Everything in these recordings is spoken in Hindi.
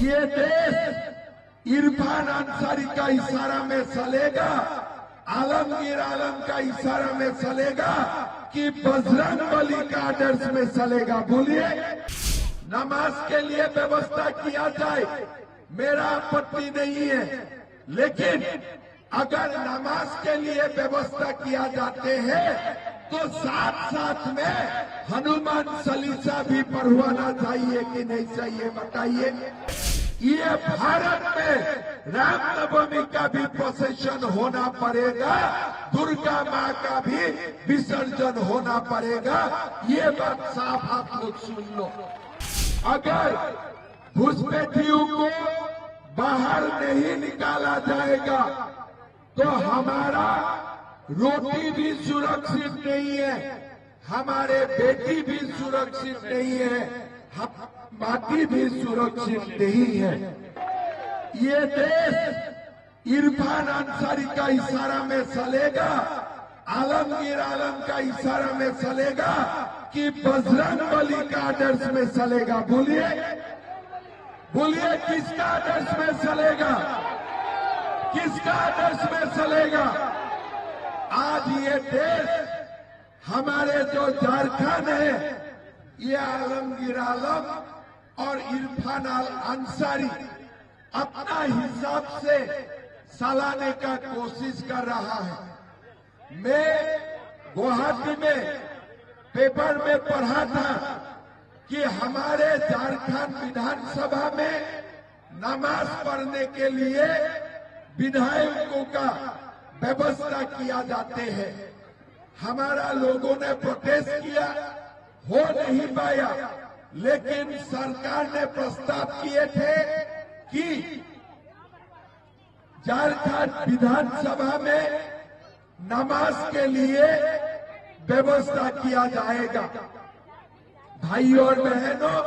ये देश इरफान अंसारी का इशारा में चलेगा, आलमगीर आलम का इशारा में चलेगा कि बजरंग बली का आदर्श में चलेगा? बोलिए। नमाज के लिए व्यवस्था किया जाए, मेरा आपत्ति नहीं है, लेकिन अगर नमाज के लिए व्यवस्था किया जाते हैं तो साथ साथ में हनुमान चालीसा भी पढ़वाना चाहिए कि नहीं चाहिए? बताइए। ये भारत में रामनवमी का भी प्रोसेशन होना पड़ेगा, दुर्गा माँ का भी विसर्जन होना पड़ेगा। ये बात साफ आप लोग सुन लो। अगर घुसपैठियों को बाहर नहीं निकाला जाएगा तो हमारा रोटी भी सुरक्षित नहीं है, हमारे बेटी भी सुरक्षित नहीं है, माटी भी सुरक्षित नहीं है। ये देश इरफान अंसारी का इशारा में चलेगा, आलमगीर आलम का इशारा में चलेगा कि बजरंग बली का आदर्श में चलेगा? बोलिए। बोलिए, किसका आदर्श में चलेगा? किसका आदर्श में चलेगा? आज ये देश हमारे जो झारखंड है, ये आलमगीर आलम और इरफान अंसारी अपना हिसाब से चलाने का कोशिश कर रहा है। मैं गुवाहाटी में पेपर में पढ़ा था कि हमारे झारखंड विधानसभा में नमाज पढ़ने के लिए विधायकों का व्यवस्था किया जाते हैं। हमारा लोगों ने प्रोटेस्ट किया, हो नहीं पाया, लेकिन सरकार ने प्रस्ताव किए थे कि झारखंड विधानसभा में नमाज के लिए व्यवस्था किया जाएगा। भाइयों और बहनों,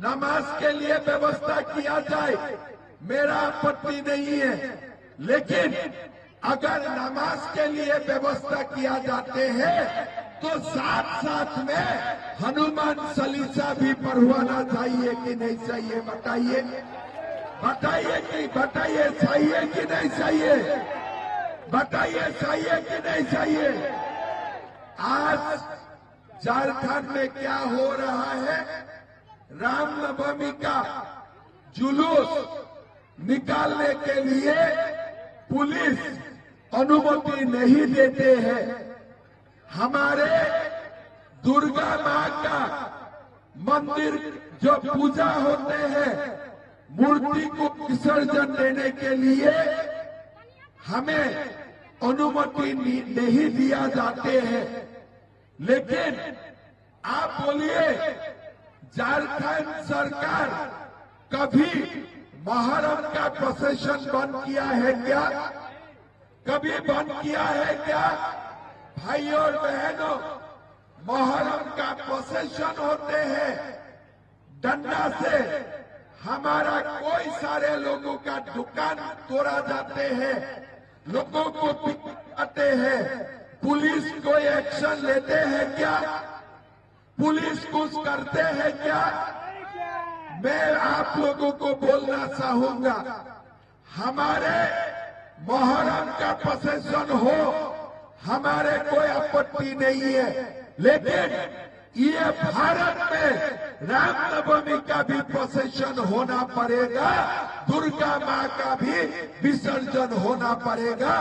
नमाज के लिए व्यवस्था किया जाए, मेरा आपत्ति नहीं है, लेकिन अगर नमाज के लिए व्यवस्था किया जाते हैं तो साथ साथ में हनुमान चालीसा भी पढ़वाना चाहिए कि नहीं चाहिए? बताइए। बताइए कि बताइए, चाहिए कि नहीं चाहिए? बताइए, चाहिए कि नहीं चाहिए? आज झारखंड में क्या हो रहा है? रामनवमी का जुलूस निकालने के लिए पुलिस अनुमति नहीं देते हैं। हमारे दुर्गा माँ का मंदिर जो पूजा होते हैं, मूर्ति को विसर्जन देने के लिए हमें अनुमति नहीं दिया जाते हैं। लेकिन आप बोलिए, झारखंड सरकार कभी मुहर्रम का प्रोसेशन बंद किया है क्या? कभी बंद किया है क्या? भाइयों और बहनों, मुहर्रम का प्रोसेशन होते हैं, डंडा से हमारा कोई सारे लोगों का दुकान तोड़ा जाते हैं, लोगों को पिटाते हैं। पुलिस कोई एक्शन लेते हैं क्या? पुलिस कुछ करते हैं क्या? मैं आप लोगों को बोलना चाहूंगा, हमारे मुहर्रम का प्रोसेशन हो, हमारे कोई आपत्ति नहीं है, लेकिन ये भारत में रामनवमी का भी प्रोसेशन होना पड़ेगा, दुर्गा माँ का भी विसर्जन होना पड़ेगा।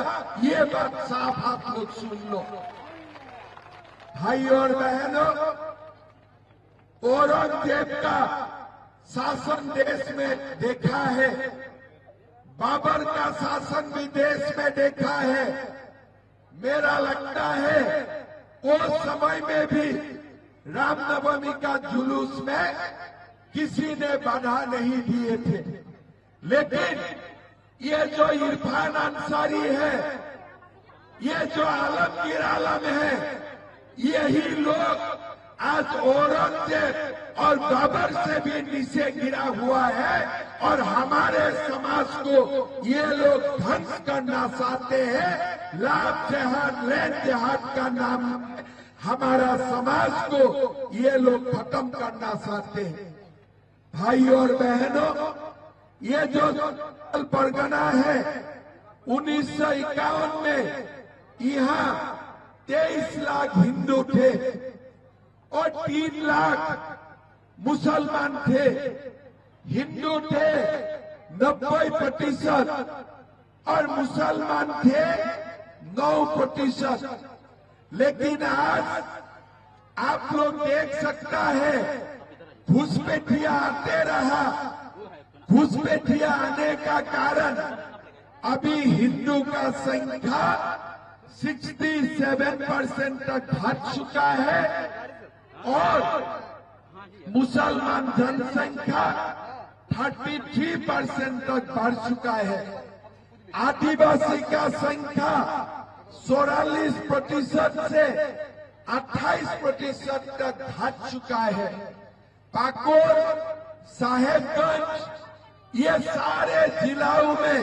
ये बात साफ आप लोग सुन लो। भाइयों और बहनों, औरंगजेब का शासन देश में देखा है, बाबर का शासन भी देश में देखा है। मेरा लगता है उस समय में भी रामनवमी का जुलूस में किसी ने बाधा नहीं दिए थे, लेकिन ये जो इरफान अंसारी है, ये जो आलमगीर आलम है, यही लोग आज औरंगजेब और बाबर से भी नीचे गिरा हुआ है और हमारे समाज को ये लोग ध्वंस करना चाहते हैं। लाभ जिहाद, लैंड जिहाद का नाम हमारा समाज को ये लोग खत्म करना चाहते हैं। भाइयों और बहनों, ये जो परगना है 1951 में यहाँ 23 लाख हिंदू थे और 3 लाख मुसलमान थे। हिंदू थे 90% और मुसलमान थे 9%। लेकिन आज आप लोग देख सकता है घुसपैठिया आते रहा। घुसपैठिया आने का कारण अभी हिंदू का संख्या 67% तक घट चुका है और मुसलमान जनसंख्या 33% तक बढ़ चुका है। आदिवासी का संख्या 44% से 28% तक घट चुका है। पाकुड़, साहेबगंज ये सारे जिलों में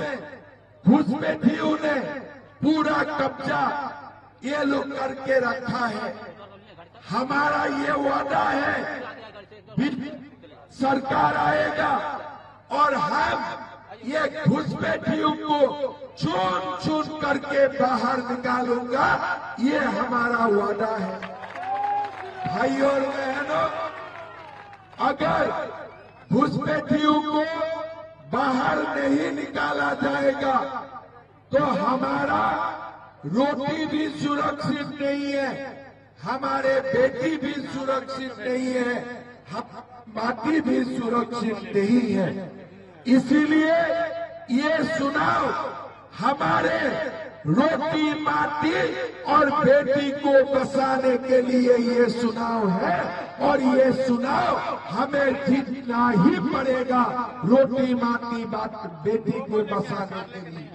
घुसपैठियों ने पूरा कब्जा ये लोग करके रखा है। हमारा ये वादा है सरकार आएगा और हम ये घुसपैठियों को चुन चुन करके बाहर निकालूंगा, ये हमारा वादा है। भाई और बहनों, अगर घुसपैठियों को बाहर नहीं निकाला जाएगा तो हमारा रोटी भी सुरक्षित नहीं है, हमारे बेटी भी सुरक्षित नहीं है, माटी भी सुरक्षित नहीं है। इसीलिए ये चुनाव हमारे रोटी, माटी और बेटी को बचाने के लिए ये चुनाव है और ये चुनाव हमें जीतना ही पड़ेगा रोटी, माटी, बेटी को बचाने के लिए।